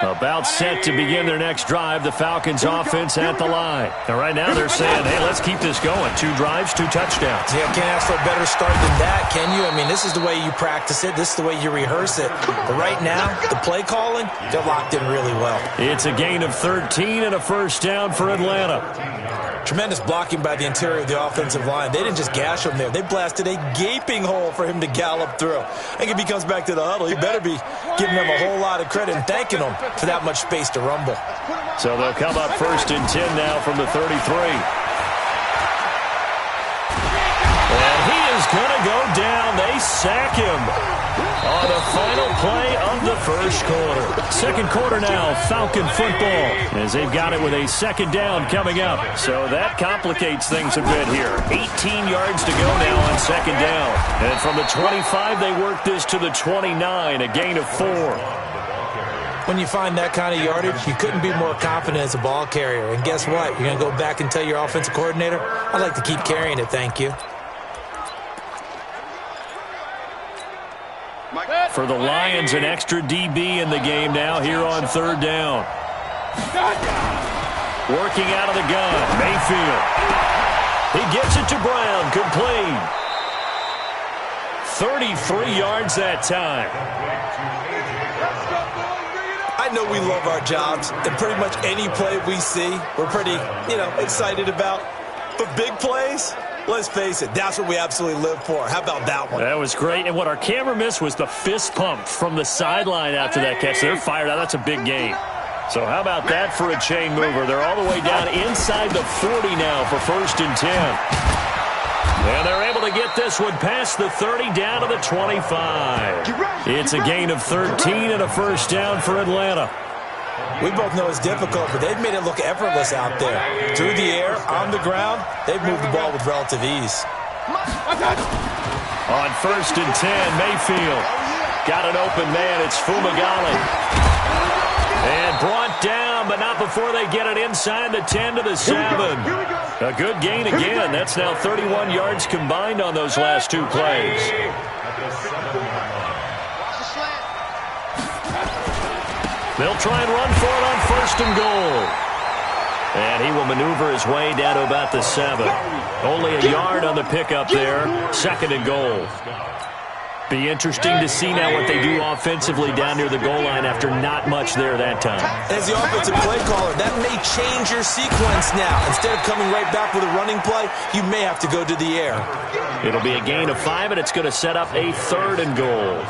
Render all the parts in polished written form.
About set to begin their next drive, the Falcons offense at the line. And right now they're saying, hey, let's keep this going. 2 drives, 2 touchdowns. Yeah, can't ask for a better start than that, can you? I mean, this is the way you practice it. This is the way you rehearse it. But right now, the play calling, they're locked in really well. It's a gain of 13 and a first down for Atlanta. Tremendous blocking by the interior of the offensive line. They didn't just gash him there. They blasted a gaping hole for him to gallop through. I think if he comes back to the huddle, he better be giving them a whole lot of credit and thanking them for that much space to rumble. So they'll come up 1st and 10 now from the 33. And he is going to go down. They sack him on the final play of the first quarter. Second quarter now, Falcon football, as they've got it with a second down coming up. So that complicates things a bit here. 18 yards to go now on second down. And from the 25, they work this to the 29, a gain of 4. When you find that kind of yardage, you couldn't be more confident as a ball carrier. And guess what? You're going to go back and tell your offensive coordinator, I'd like to keep carrying it, thank you. For the Lions, an extra DB in the game now here on 3rd down. Working out of the gun, Mayfield. He gets it to Brown, complete. 33 yards that time. I know we love our jobs, and pretty much any play we see, we're pretty, excited about. But big plays, let's face it, that's what we absolutely live for. How about that one? That was great, and what our camera missed was the fist pump from the sideline after that catch. They're fired out. That's a big game. So how about that for a chain mover? They're all the way down inside the 40 now for 1st and 10. And they're able to get this one past the 30 down to the 25. It's a gain of 13 and a first down for Atlanta. We both know it's difficult, but they've made it look effortless out there. Through the air, on the ground, they've moved the ball with relative ease. On 1st and 10, Mayfield. Got an open man. It's Fumagalli. And brought down, but not before they get it inside the 10 to the 7. A good gain again. That's now 31 yards combined on those last 2 plays. They'll try and run for it on 1st and goal. And he will maneuver his way down to about the 7. Only a yard on the pickup there. 2nd and goal. Be interesting to see now what they do offensively down near the goal line after not much there that time. As the offensive play caller, that may change your sequence now. Instead of coming right back with a running play, you may have to go to the air. It'll be a gain of 5, and it's going to set up a 3rd and goal.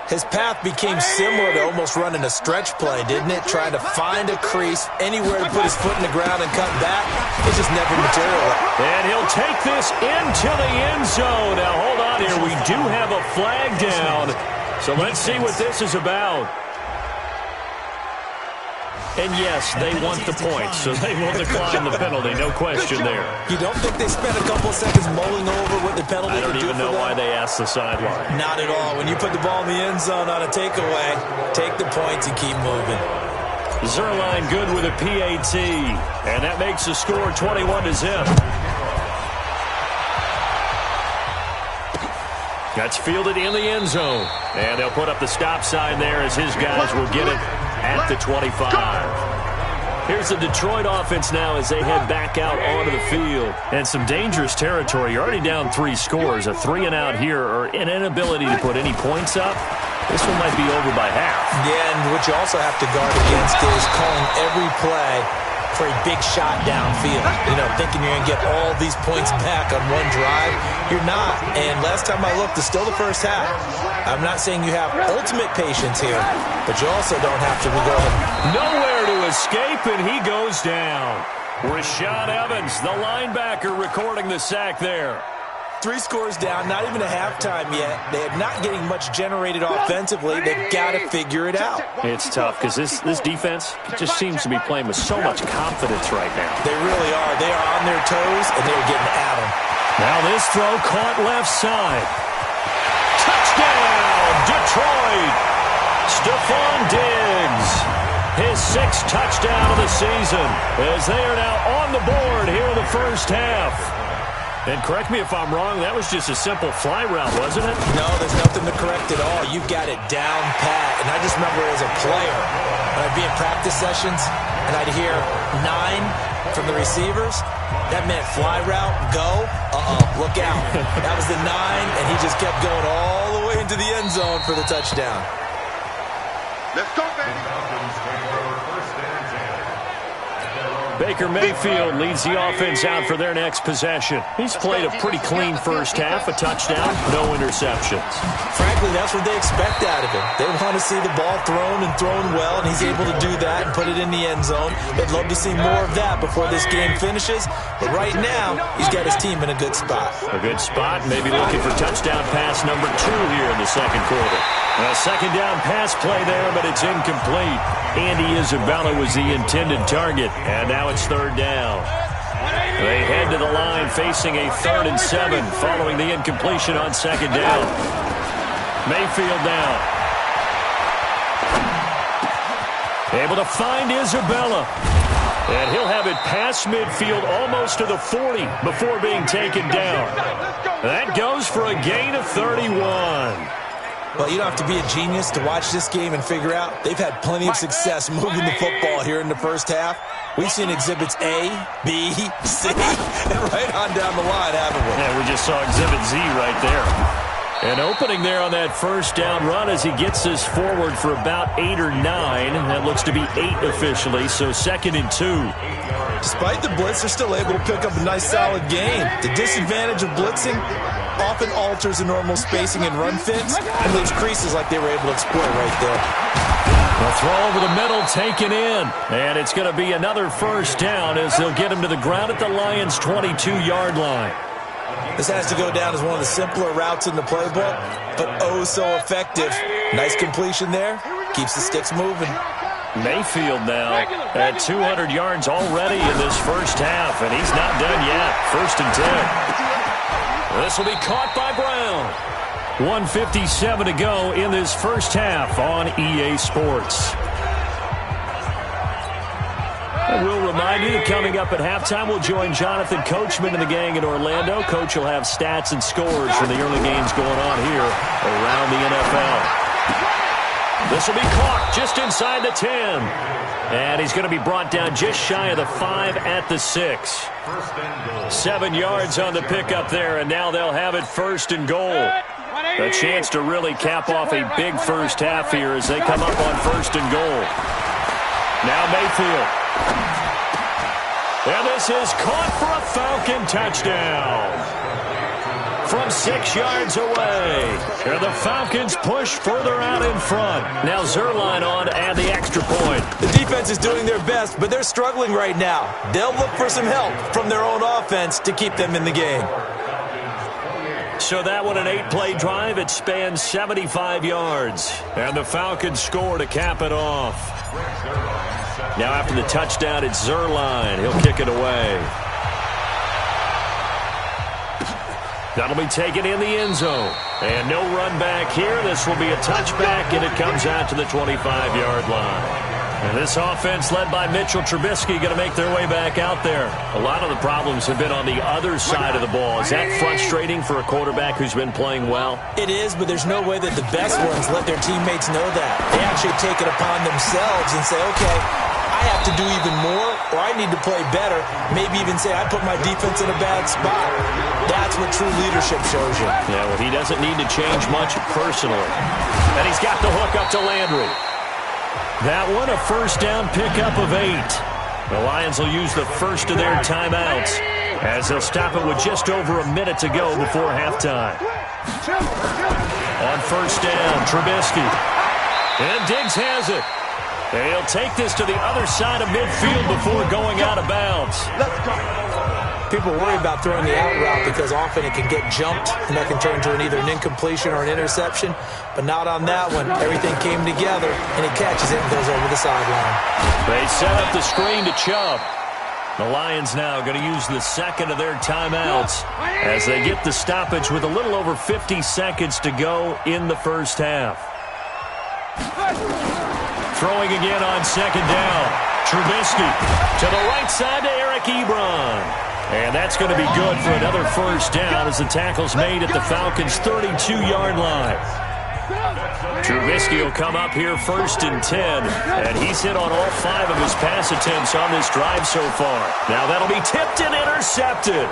His path became similar to almost running a stretch play, didn't it? Trying to find a crease, anywhere to put his foot in the ground and cut back. It just never materialized. And he'll take this into the end zone. Now, hold on here. We do have a flag down. So let's see what this is about. And yes, they want the points, so they will decline the penalty. No question there. You don't think they spent a couple of seconds mulling over what the penalty would do? I don't even know why they asked the sideline. Not at all. When you put the ball in the end zone on a takeaway, take the points and keep moving. Zerline good with a PAT, and that makes the score 21-0. That's fielded in the end zone, and they'll put up the stop sign there as his guys will get it at the 25. Here's the Detroit offense now as they head back out onto the field. And some dangerous territory. You're already down 3 scores. A 3-and-out here or an inability to put any points up. This one might be over by half. Yeah, and what you also have to guard against is calling every play for a big shot downfield. Thinking you're going to get all these points back on one drive. You're not. And last time I looked, it's still the first half. I'm not saying you have ultimate patience here, but you also don't have to go. Nowhere to escape, and he goes down. Rashad Evans, the linebacker, recording the sack there. 3 scores down, not even a halftime yet. They are not getting much generated offensively. They've got to figure it out. It's tough because this defense just seems to be playing with so much confidence right now. They really are. They are on their toes, and they're getting at them. Now this throw caught left side. Touchdown, Detroit! Stephon Diggs. His 6th touchdown of the season as they are now on the board here in the first half. And correct me if I'm wrong, that was just a simple fly route, wasn't it? No, there's nothing to correct at all. You've got it down pat. And I just remember as a player, when I'd be in practice sessions, and I'd hear 9 from the receivers, that meant fly route, go, look out. That was the 9, and he just kept going all the way into the end zone for the touchdown. Let's go, baby. Baker Mayfield leads the offense out for their next possession. He's played a pretty clean first half, a touchdown, no interceptions. Frankly, that's what they expect out of him. They want to see the ball thrown and thrown well, and he's able to do that and put it in the end zone. They'd love to see more of that before this game finishes. But right now, he's got his team in a good spot. A good spot, maybe looking for touchdown pass number 2 here in the second quarter. A second down pass play there, but it's incomplete. Andy Isabella was the intended target, and now it's third down. They head to the line facing a 3rd and 7 following the incompletion on second down. Mayfield now. Able to find Isabella. And he'll have it past midfield almost to the 40 before being taken down. That goes for a gain of 31. Well, you don't have to be a genius to watch this game and figure out they've had plenty of success moving the football here in the first half. We've seen exhibits A, B, C, and right on down the line, haven't we? Yeah, we just saw exhibit Z right there. And opening there on that first down run as he gets this forward for about 8 or 9. That looks to be 8 officially, so 2nd and 2. Despite the blitz, they're still able to pick up a nice solid gain. The disadvantage of blitzing often alters the normal spacing and run fits and leaves creases like they were able to exploit right there. A throw over the middle taken in. And it's going to be another first down as they'll get him to the ground at the Lions' 22-yard line. This has to go down as one of the simpler routes in the playbook, but oh so effective. Nice completion there. Keeps the sticks moving. Mayfield now at 200 yards already in this first half, and he's not done yet. 1st and 10. This will be caught by Brown. 1:57 to go in this first half on EA Sports. And we'll remind you that coming up at halftime, we'll join Jonathan Coachman and the gang in Orlando. Coach will have stats and scores from the early games going on here around the NFL. This will be caught just inside the 10. And he's going to be brought down just shy of the 5 at the 6. 7 yards on the pickup there, and now they'll have it 1st and goal. A chance to really cap off a big first half here as they come up on 1st and goal. Now Mayfield. And this is caught for a Falcon touchdown. From 6 yards away. And the Falcons push further out in front. Now Zerline on to add the extra point. The defense is doing their best, but they're struggling right now. They'll look for some help from their own offense to keep them in the game. So that one, an 8-play drive. It spans 75 yards. And the Falcons score to cap it off. Now after the touchdown, it's Zerline. He'll kick it away. That'll be taken in the end zone. And no run back here. This will be a touchback, and it comes out to the 25-yard line. And this offense led by Mitchell Trubisky going to make their way back out there. A lot of the problems have been on the other side of the ball. Is that frustrating for a quarterback who's been playing well? It is, but there's no way that the best ones let their teammates know that. They actually take it upon themselves and say, okay, I have to do even more, or I need to play better. Maybe even say I put my defense in a bad spot. That's what true leadership shows you. Yeah, well, he doesn't need to change much personally. And he's got the hook up to Landry. That one, a first down pickup of 8. The Lions will use the first of their timeouts as they'll stop it with just over a minute to go before halftime. On first down, Trubisky. And Diggs has it. And he'll take this to the other side of midfield before going out of bounds. People worry about throwing the out route because often it can get jumped, and that can turn into either an incompletion or an interception. But not on that one. Everything came together, and he catches it and goes over the sideline. They set up the screen to Chubb. The Lions now going to use the second of their timeouts as they get the stoppage with a little over 50 seconds to go in the first half. Throwing again on second down. Trubisky to the right side to Eric Ebron. And that's going to be good for another first down as the tackle's made at the Falcons' 32-yard line. Trubisky will come up here 1st and 10, and he's hit on all 5 of his pass attempts on this drive so far. Now that'll be tipped and intercepted.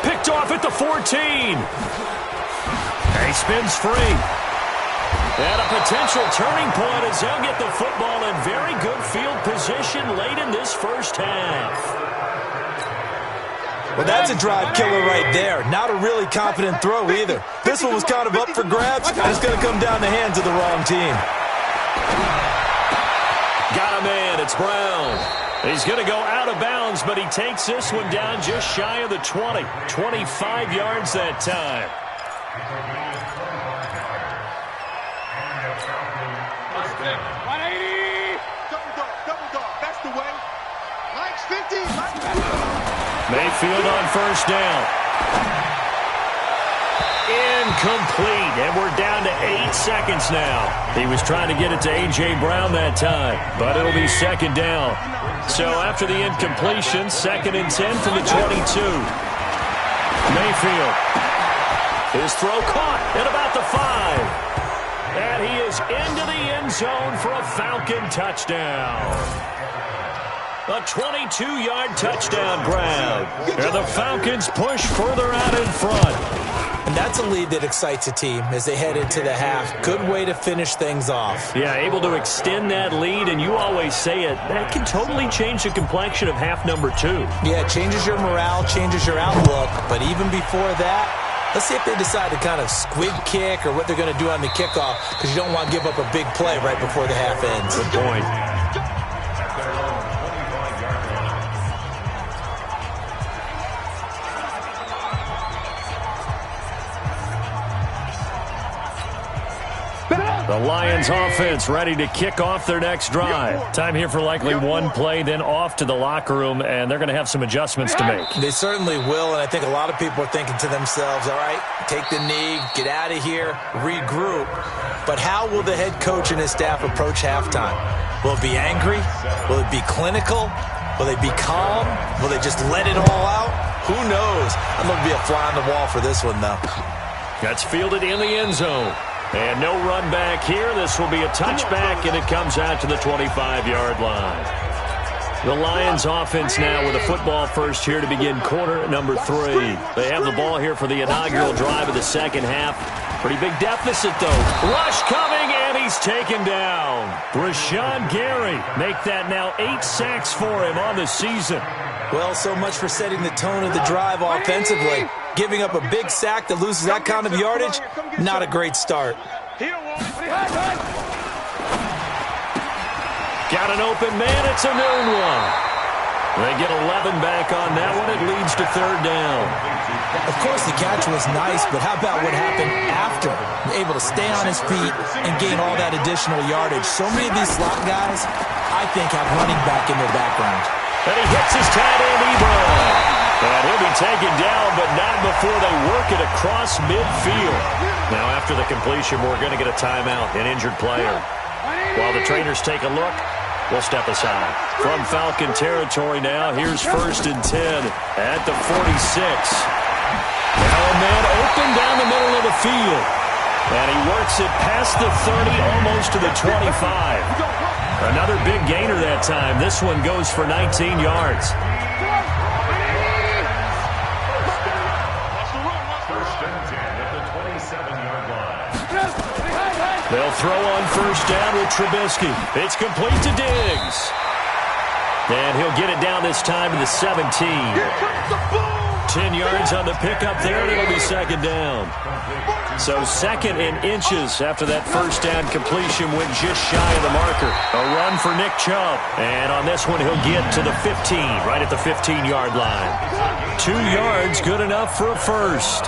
Picked off at the 14. He spins free. And a potential turning point as they'll get the football in very good field position late in this first half. Well, that's a drive killer right there. Not a really confident throw either. This one was kind of up for grabs, and it's going to come down the hands of the wrong team. Got a man. It's Brown. He's going to go out of bounds, but he takes this one down just shy of the 20. 25 yards that time. Double dog. That's the way. Mike's 50. Mayfield on first down. Incomplete, and we're down to 8 seconds now. He was trying to get it to A.J. Brown that time, but it'll be second down. So after the incompletion, 2nd and 10 from the 22. Mayfield. His throw caught at about the 5. And he is into the end zone for a Falcon touchdown. A 22-yard touchdown grab. And the Falcons push further out in front. And that's a lead that excites a team as they head into the half. Good way to finish things off. Yeah, able to extend that lead, and you always say it, that can totally change the complexion of half number 2. Yeah, it changes your morale, changes your outlook. But even before that, let's see if they decide to kind of squib kick or what they're going to do on the kickoff, because you don't want to give up a big play right before the half ends. Good point. The Lions offense ready to kick off their next drive. Time here for likely one play, then off to the locker room, and they're going to have some adjustments to make. They certainly will, and I think a lot of people are thinking to themselves, all right, take the knee, get out of here, regroup. But how will the head coach and his staff approach halftime? Will it be angry? Will it be clinical? Will they be calm? Will they just let it all out? Who knows? I'm going to be a fly on the wall for this one, though. That's fielded in the end zone. And no run back here. This will be a touchback, and it comes out to the 25-yard line. The Lions offense now with a football first here to begin quarter number 3. They have the ball here for the inaugural drive of the second half. Pretty big deficit, though. Rush coming, and he's taken down. Rashawn Gary make that now 8 sacks for him on the season. Well, so much for setting the tone of the drive offensively. Giving up a big sack that loses that kind of yardage, not a great start. Got an open man. It's a noon one. They get 11 back on that one. It leads to third down. Of course, the catch was nice, but how about what happened after? Able to stay on his feet and gain all that additional yardage. So many of these slot guys, I think, have running back in their background. And he hits his tight end, Ebron. And he'll be taken down, but not before they work it across midfield. Now, after the completion, we're going to get a timeout, an injured player. While the trainers take a look, we'll step aside. From Falcon territory now, here's 1st and 10 at the 46. Now a man open down the middle of the field. And he works it past the 30, almost to the 25. Another big gainer that time. This one goes for 19 yards. They'll throw on first down with Trubisky. It's complete to Diggs. And he'll get it down this time to the 17. 10 yards on the pickup there, and it'll be second down. So 2nd and inches after that first down completion went just shy of the marker. A run for Nick Chubb. And on this one, he'll get to the 15, right at the 15-yard line. 2 yards, good enough for a first.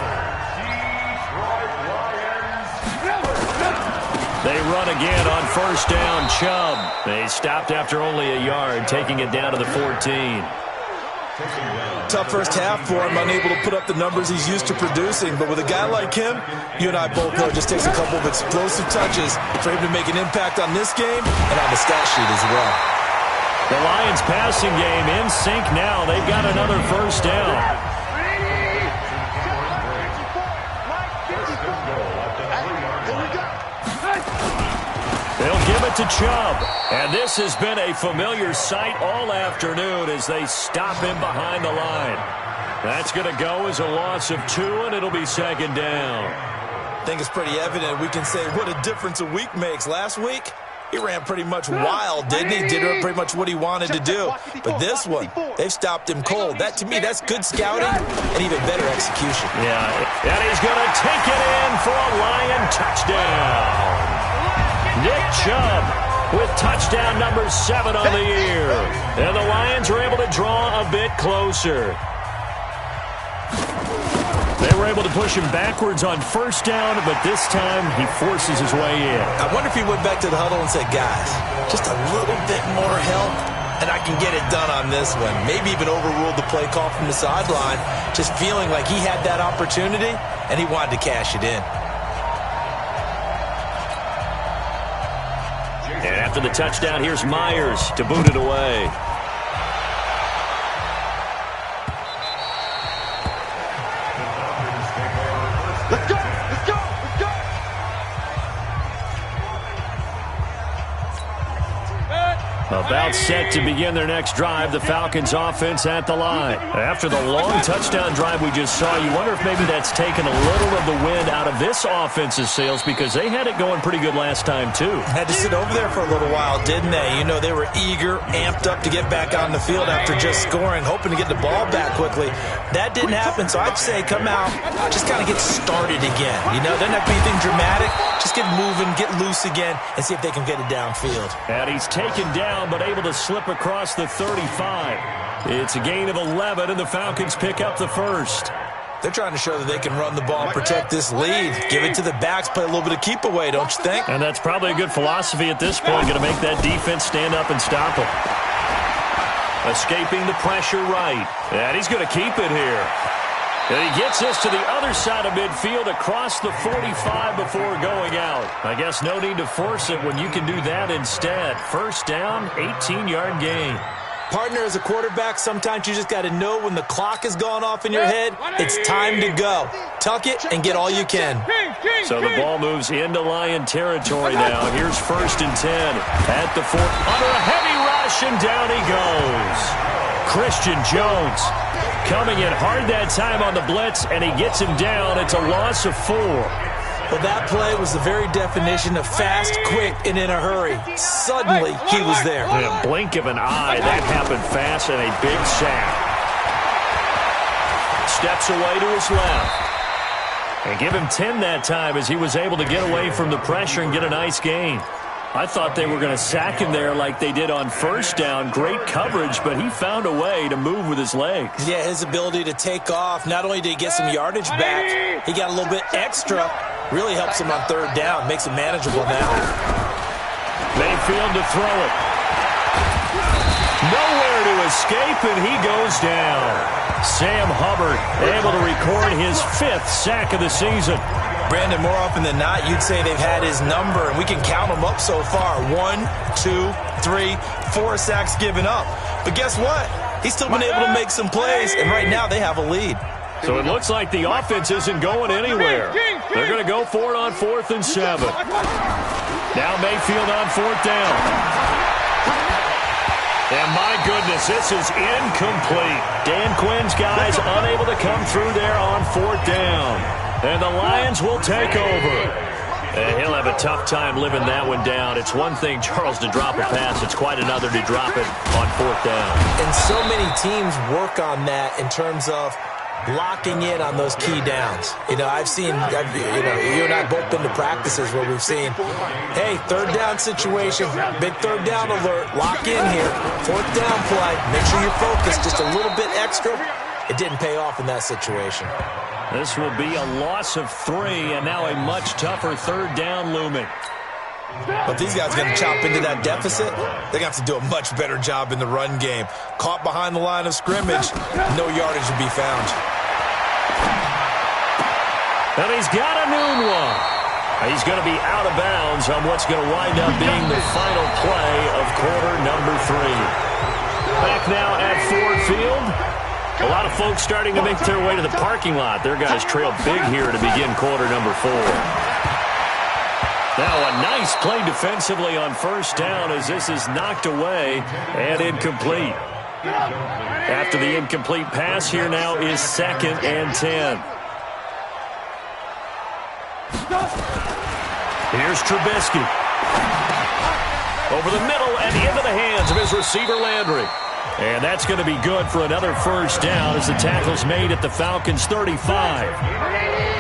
They run again on first down, Chubb. They stopped after only a yard, taking it down to the 14. Tough first half for him, unable to put up the numbers he's used to producing. But with a guy like him, you and I both know it just takes a couple of explosive touches for him to make an impact on this game and on the stat sheet as well. The Lions passing game in sync now. They've got another first down. They'll give it to Chubb. And this has been a familiar sight all afternoon as they stop him behind the line. That's going to go as a loss of 2, and it'll be second down. I think it's pretty evident. We can say what a difference a week makes. Last week, he ran pretty much wild, didn't he? Did pretty much what he wanted to do. But this one, they've stopped him cold. That, to me, that's good scouting and even better execution. Yeah, and he's going to take it in for a Lion touchdown. Nick Chubb with touchdown number 7 on the year. And the Lions are able to draw a bit closer. They were able to push him backwards on first down, but this time he forces his way in. I wonder if he went back to the huddle and said, guys, just a little bit more help, and I can get it done on this one. Maybe even overruled the play call from the sideline, just feeling like he had that opportunity, and he wanted to cash it in. And after the touchdown, here's Myers to boot it away. Let's go! Let's go! Let's go! About set to begin their next drive, the Falcons offense at the line. After the long touchdown drive we just saw, you wonder if maybe that's taken a little of the wind out of this offense's sails because they had it going pretty good last time too. Had to sit over there for a little while, didn't they? You know, they were eager, amped up to get back on the field after just scoring, hoping to get the ball back quickly. That didn't happen, so I'd say come out, just kind of get started again. You know, doesn't have to be anything dramatic. Just get moving, get loose again, and see if they can get it downfield. And he's taken down, but able to slip across the 35. It's a gain of 11, and the Falcons pick up the first. They're trying to show that they can run the ball and protect this lead. Give it to the backs, play a little bit of keep away, don't you think? And that's probably a good philosophy at this point, going to make that defense stand up and stop them. Escaping the pressure right. And he's going to keep it here. And he gets this to the other side of midfield across the 45 before going out. I guess no need to force it when you can do that instead. First down, 18-yard gain. Partner, as a quarterback, sometimes you just got to know when the clock has gone off in your head, it's time to go. Tuck it and get all you can. So the ball moves into Lion territory now. Here's 1st and 10 at the 4. Under a heavy rush, and down he goes. Christian Jones coming in hard that time on the blitz, and he gets him down. It's a loss of 4. Well, that play was the very definition of fast, quick, and in a hurry. Suddenly, he was there. In a blink of an eye, that happened fast, and a big sack. Steps away to his left. And give him 10 that time as he was able to get away from the pressure and get a nice gain. I thought they were going to sack him there like they did on first down. Great coverage, but he found a way to move with his legs. Yeah, his ability to take off. Not only did he get some yardage back, he got a little bit extra. Really helps him on 3rd down. Makes it manageable now. Mayfield to throw it. Nowhere to escape, and he goes down. Sam Hubbard able to record his 5th sack of the season. Brandon, more often than not, you'd say they've had his number, and we can count them up so far. 1, 2, 3, 4 sacks given up. But guess what? He's still been able to make some plays, and right now they have a lead. So it looks like the offense isn't going anywhere. They're going to go for it on 4th and 7. Now Mayfield on 4th down. And my goodness, this is incomplete. Dan Quinn's guys unable to come through there on 4th down. And the Lions will take over. And he'll have a tough time living that one down. It's one thing, Charles, to drop a pass. It's quite another to drop it on 4th down. And so many teams work on that in terms of locking in on those key downs. You know, you and I both been to practices where we've seen, hey, 3rd down situation, big 3rd down alert, lock in here, 4th down play, make sure you're focused just a little bit extra. It didn't pay off in that situation. This will be a loss of 3, and now a much tougher 3rd down looming. But these guys are going to chop into that deficit. They're going to have to do a much better job in the run game. Caught behind the line of scrimmage, no yardage to be found. And he's got a noon one. He's going to be out of bounds on what's going to wind up being the final play of quarter number 3. Back now at Ford Field. A lot of folks starting to make their way to the parking lot. Their guys trailed big here to begin quarter number 4. Now a nice play defensively on first down as this is knocked away and incomplete. After the incomplete pass, here now is 2nd and 10. Here's Trubisky. Over the middle and into the hands of his receiver Landry. And that's going to be good for another first down as the tackle's made at the Falcons' 35.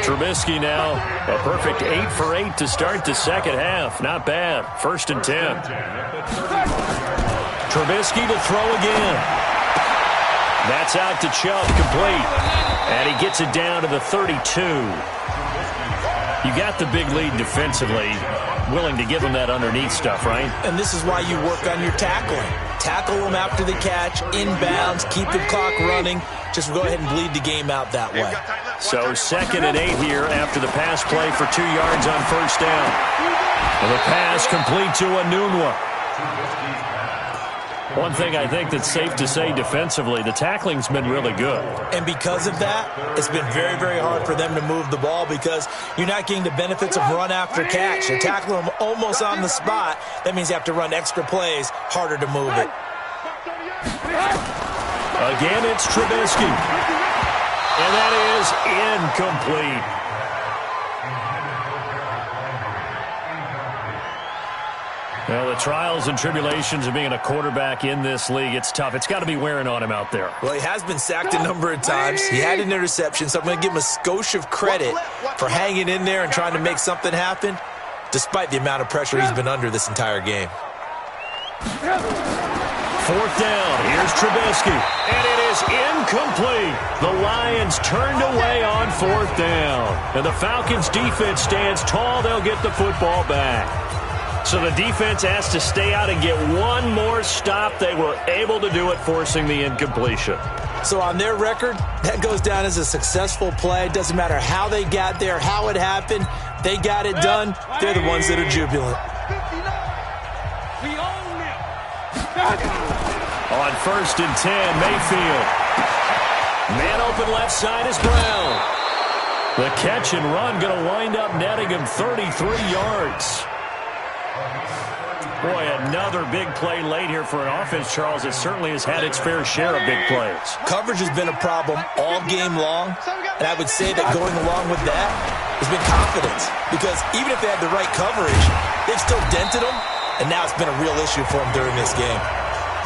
Trubisky now a perfect 8 for 8 to start the second half. Not bad. 1st and 10. Trubisky to throw again. That's out to Chubb, complete. And he gets it down to the 32. You got the big lead defensively. Willing to give him that underneath stuff, right? And this is why you work on your tackling. Tackle them after the catch, inbounds, keep the clock running. Just go ahead and bleed the game out that way. So 2nd and 8 here after the pass play for 2 yards on first down. And the pass complete to Anunwa. One thing I think that's safe to say defensively, the tackling's been really good. And because of that, it's been very, very hard for them to move the ball because you're not getting the benefits of run after catch. You're tackling them almost on the spot. That means you have to run extra plays, harder to move it. Again, it's Trubisky. And that is incomplete. Well, the trials and tribulations of being a quarterback in this league, it's tough. It's got to be wearing on him out there. Well, he has been sacked a number of times. He had an interception, so I'm going to give him a skosh of credit for hanging in there and trying to make something happen, despite the amount of pressure he's been under this entire game. 4th down. Here's Trubisky. And it is incomplete. The Lions turned away on 4th down. And the Falcons' defense stands tall. They'll get the football back. So the defense has to stay out and get one more stop. They were able to do it, forcing the incompletion. So on their record, that goes down as a successful play. It doesn't matter how they got there, how it happened. They got it done. They're the ones that are jubilant. On 1st and 10, Mayfield. Man open left side is Brown. The catch and run going to wind up netting him 33 yards. Boy, another big play late here for an offense, Charles. It certainly has had its fair share of big plays. Coverage has been a problem all game long, and I would say that going along with that has been confidence. Because even if they had the right coverage, they've still dented them, and now it's been a real issue for them during this game.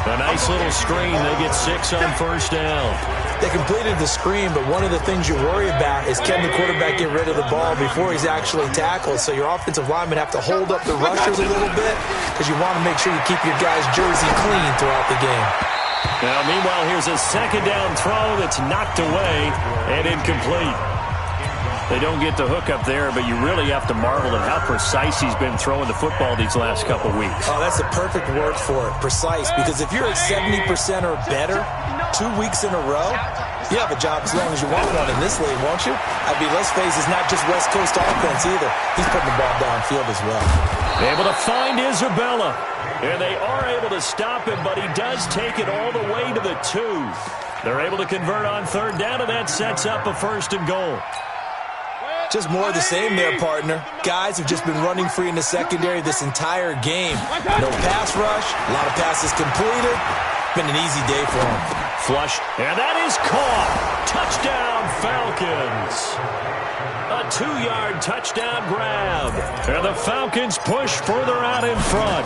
A nice little screen. They get 6 on first down. They completed the screen, but one of the things you worry about is can the quarterback get rid of the ball before he's actually tackled. So your offensive linemen have to hold up the rushers a little bit because you want to make sure you keep your guy's jersey clean throughout the game. Now, meanwhile, here's a 2nd down throw that's knocked away and incomplete. They don't get the hook up there, but you really have to marvel at how precise he's been throwing the football these last couple weeks. Oh, that's the perfect word for it, precise. Because if you're at 70% or better 2 weeks in a row, you have a job as long as you want one in this league, won't you? I mean, let's face it, it's not just West Coast offense either. He's putting the ball downfield as well. Able to find Isabella. And they are able to stop him, but he does take it all the way to the 2. They're able to convert on 3rd down, and that sets up a 1st and goal. Just more of the same there, partner. Guys have just been running free in the secondary this entire game. No pass rush, a lot of passes completed. Been an easy day for them. Flush, and that is caught. Touchdown, Falcons. A 2-yard touchdown grab. And the Falcons push further out in front.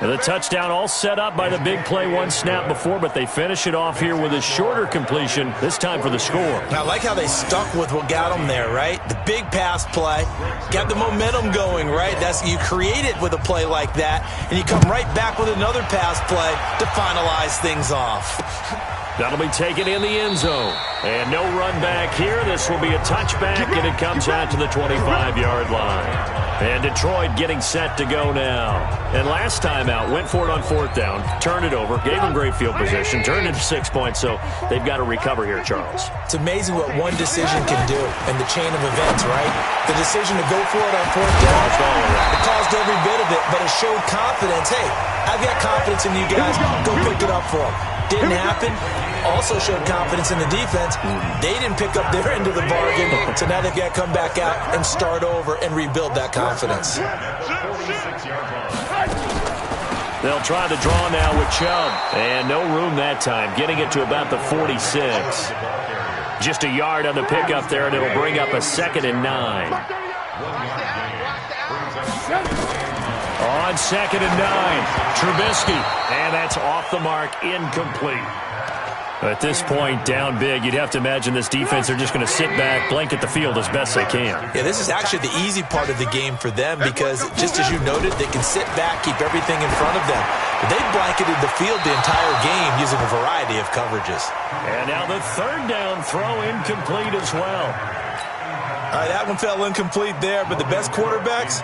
And the touchdown all set up by the big play one snap before, but they finish it off here with a shorter completion, this time for the score. I like how they stuck with what got them there, right? The big pass play, got the momentum going, right? You create it with a play like that, and you come right back with another pass play to finalize things off. That'll be taken in the end zone. And no run back here. This will be a touchback, and it comes out to the 25-yard line. And Detroit getting set to go now. And last time out, went for it on 4th down, turned it over, gave them great field position, turned into 6 points, so they've got to recover here, Charles. It's amazing what one decision can do in the chain of events, right? The decision to go for it on 4th down, it caused every bit of it, but it showed confidence. Hey, I've got confidence in you guys. Go pick it up for them. Didn't happen. Also showed confidence in the defense. They didn't pick up their end of the bargain, so now they've got to come back out and start over and rebuild that confidence. They'll try the draw now with Chubb. And no room that time, getting it to about the 46. Just a yard on the pickup there, and it'll bring up a 2nd and 9. On 2nd and 9, Trubisky. And that's off the mark, incomplete. At this point, down big, you'd have to imagine this defense are just going to sit back, blanket the field as best they can. Yeah, this is actually the easy part of the game for them because, just as you noted, they can sit back, keep everything in front of them. But they blanketed the field the entire game using a variety of coverages. And now the 3rd down throw incomplete as well. All right, that one fell incomplete there, but the best quarterbacks,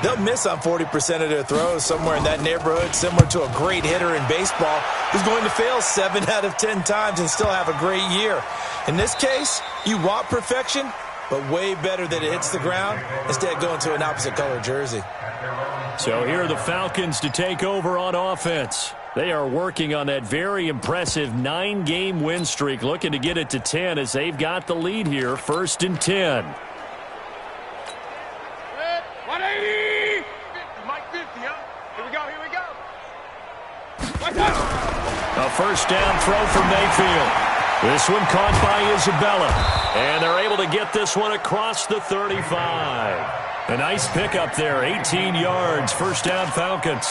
they'll miss on 40% of their throws, somewhere in that neighborhood, similar to a great hitter in baseball who's going to fail 7 out of 10 times and still have a great year. In this case, you want perfection, but way better that it hits the ground instead of going to an opposite color jersey. So here are the Falcons to take over on offense. They are working on that very impressive 9-game win streak, looking to get it to 10 as they've got the lead here, 1st and 10. A 1st down throw from Mayfield. This one caught by Isabella. And they're able to get this one across the 35. A nice pickup there, 18 yards, 1st down Falcons.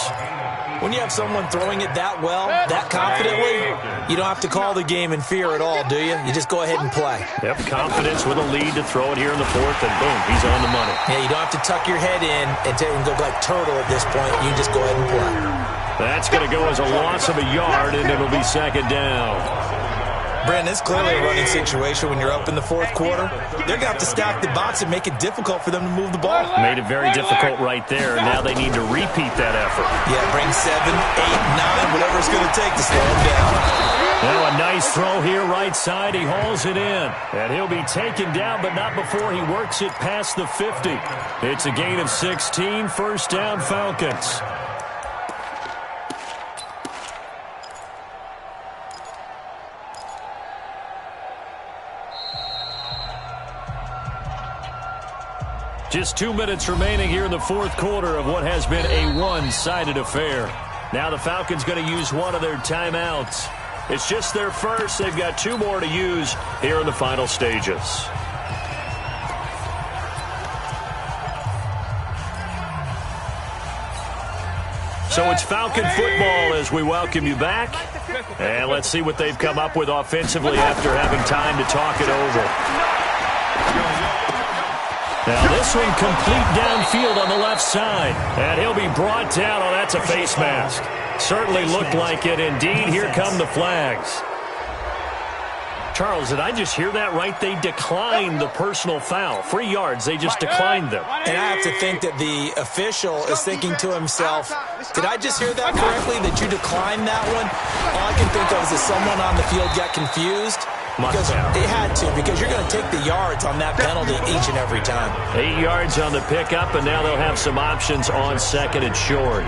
When you have someone throwing it that well, that confidently, you don't have to call the game in fear at all, do you? You just go ahead and play. Yep, confidence with a lead to throw it here in the 4th, and boom, he's on the money. Yeah, you don't have to tuck your head in and go like turtle at this point. You can just go ahead and play. That's going to go as a loss of a yard, and it'll be 2nd down. Brandon, it's clearly a running situation when you're up in the 4th quarter. They're going to have to stack the box and make it difficult for them to move the ball. Made it very difficult right there. Now they need to repeat that effort. Yeah, bring 7, 8, 9, whatever it's going to take to slow them down. Now a nice throw here right side. He hauls it in. And he'll be taken down, but not before he works it past the 50. It's a gain of 16, 1st down Falcons. Just 2 minutes remaining here in the 4th quarter of what has been a one-sided affair. Now the Falcons going to use one of their timeouts. It's just their first. They've got 2 more to use here in the final stages. So it's Falcon football as we welcome you back. And let's see what they've come up with offensively after having time to talk it over. Now this one complete downfield on the left side. And he'll be brought down. Oh, that's a face mask. Certainly looked like it. Indeed, here come the flags. Charles, did I just hear that right? They declined the personal foul. 3 yards, they just declined them. And I have to think that the official is thinking to himself, did I just hear that correctly, that you declined that one? All I can think of is that someone on the field got confused. Because they had to, because you're going to take the yards on that penalty each and every time. 8 yards on the pickup, and now they'll have some options on 2nd and short.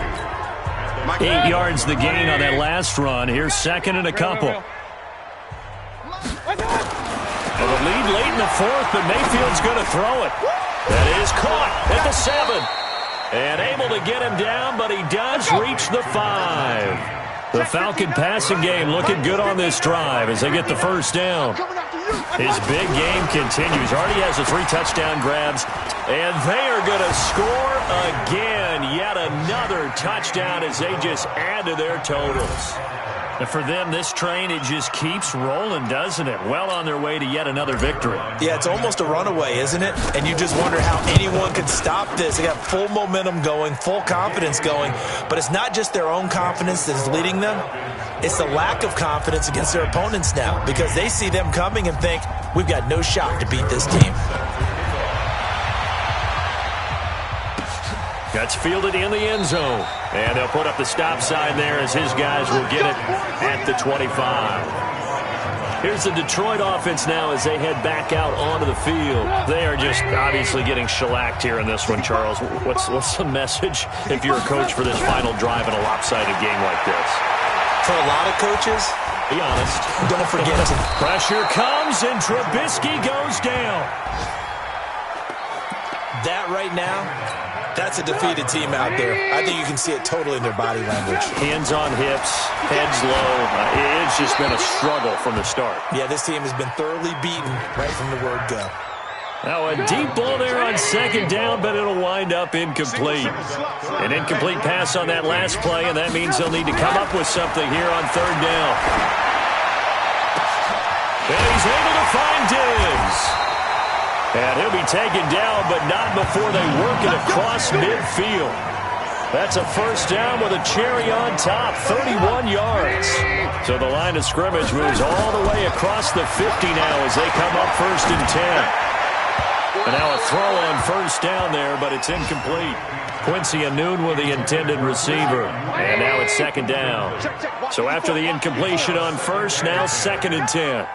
8 yards the gain on that last run. Here's 2nd and a couple. Well, the lead late in the 4th, but Mayfield's going to throw it. That is caught at the 7. And able to get him down, but he does reach the 5. The Falcon passing game looking good on this drive as they get the 1st down. His big game continues. Already has the 3 touchdown grabs. And they are going to score again. Yet another touchdown as they just add to their totals. And for them, this train, it just keeps rolling, doesn't it? Well on their way to yet another victory. Yeah, it's almost a runaway, isn't it? And you just wonder how anyone could stop this. They got full momentum going, full confidence going. But it's not just their own confidence that is leading them. It's the lack of confidence against their opponents now, because they see them coming and think, we've got no shot to beat this team. That's fielded in the end zone. And they'll put up the stop sign there as his guys will get it at the 25. Here's the Detroit offense now as they head back out onto the field. They are just obviously getting shellacked here in this one, Charles. What's the message if you're a coach for this final drive in a lopsided game like this? For a lot of coaches, be honest. Don't forget to... Pressure comes, and Trubisky goes down. That right now, that's a defeated team out there. I think you can see it totally in their body language. Hands on hips, heads low. It's just been a struggle from the start. Yeah, this team has been thoroughly beaten right from the word go. Now a deep ball there on second down, but it'll wind up incomplete. An incomplete pass on that last play, and that means they'll need to come up with something here on third down. And he's able to find Diggs. And he'll be taken down, but not before they work it across midfield. That's a first down with a cherry on top, 31 yards. So the line of scrimmage moves all the way across the 50 now as they come up 1st and 10. And now a throw on first down there, but it's incomplete. Quincy Anoon with the intended receiver. And now it's 2nd down. So after the incompletion on first, now 2nd and 10.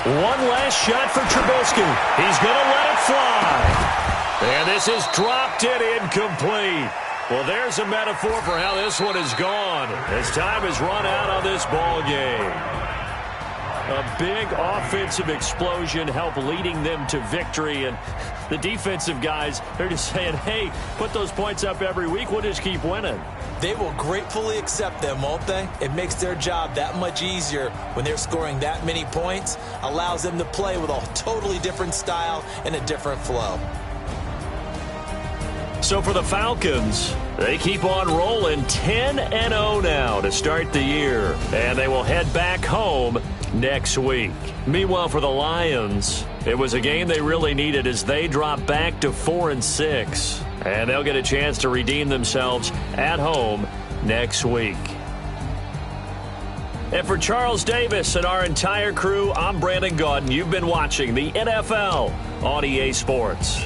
One last shot for Trubisky. He's going to let it fly. And this is dropped and incomplete. Well, there's a metaphor for how this one is gone as time has run out on this ball game. A big offensive explosion helped leading them to victory. And the defensive guys, they're just saying, hey, put those points up every week. We'll just keep winning. They will gratefully accept them, won't they? It makes their job that much easier when they're scoring that many points. Allows them to play with a totally different style and a different flow. So for the Falcons, they keep on rolling 10-0 now to start the year. And they will head back home next week. Meanwhile, for the Lions, it was a game they really needed as they drop back to 4-6. And they'll get a chance to redeem themselves at home next week. And for Charles Davis and our entire crew, I'm Brandon Gaudin. You've been watching the NFL on EA Sports.